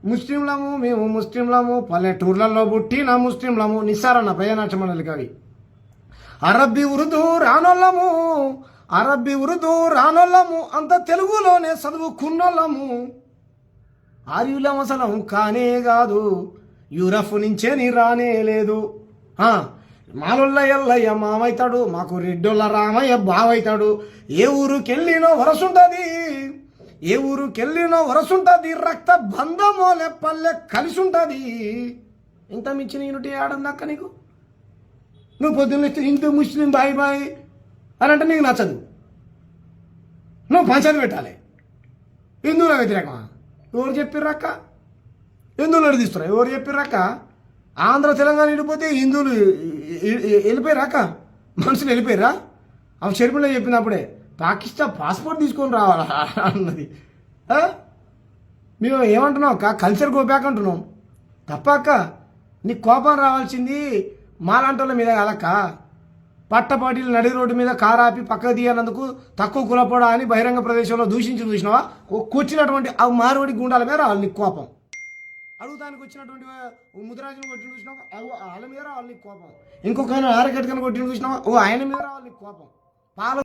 ముస్లింలము మేము ముస్లింలము పల్లెటూర్లలో పుట్టిన ముస్లింలము నిస్సారన్న ప్రజానాట్య మండలి కవి. అరబ్బీ ఉర్దూ రానోళ్ళము అరబ్బీ ఉర్దూ రానోళ్ళము అంత తెలుగులోనే చదువుకున్నోళ్ళము. ఆర్యులం అసలం కానే కాదు యూరఫ్ నుంచే నీ రానే లేదు. మాలొల్ల ఎల్లయ్య మామవుతాడు మాకు రెడ్డొల్ల రామయ్య బావైతాడు. ఏ ఊరుకెళ్ళినో వరసుంటది ఏ ఊరుకెళ్ళినో వరసుంటది రక్త బంధమోలే పల్లె కలిసి ఉంటుంది. ఇంత మించిన యూనిటీ ఆడందాక నీకు నువ్వు పొద్దున్న హిందూ ముస్లిం బాయ్ బాయ్ అని అంటే నీకు నచ్చదు. నువ్వు పంచాయతీ పెట్టాలి. హిందువుల వ్యతిరేకమా? ఎవరు చెప్పిర్రక్క? హిందువులు నడిపిస్తున్నా ఎవరు చెప్పిర్రక్క? ఆంధ్ర తెలంగాణ వెళ్ళిపోతే హిందువులు వెళ్ళిపోయారాక? మనుషులు వెళ్ళిపోయారా? అవి షర్మిల చెప్పినప్పుడే పాకిస్తాన్ పాస్పోర్ట్ తీసుకొని రావాలా అన్నది. మేము ఏమంటున్నాం అక్క? కల్చర్ గోబ్యాక్ అంటున్నాం తప్ప అక్క. నీకు కోపం రావాల్సింది మాలాంటోళ్ళ మీద కాదక్క. పట్టపాటీలు నడి రోడ్డు మీద కారు ఆపి పక్కకు తీయనందుకు తక్కువ కులపోడా అని బహిరంగ ప్రదేశంలో దూషించి చూసినావా? కూర్చున్నటువంటి ఆ మారువడి గుండాల మీద రావాలి నీకు కోపం. అడుగుతానికి వచ్చినటువంటి ముదిరాజును కొట్టిన చూసినావా? వాళ్ళ మీద రావాలి నీకు కోపం. ఇంకొక ఆరగట్టుకని కొట్టిన చూసినావా? ఆయన మీద రావాలి నీకు కోపం. పాల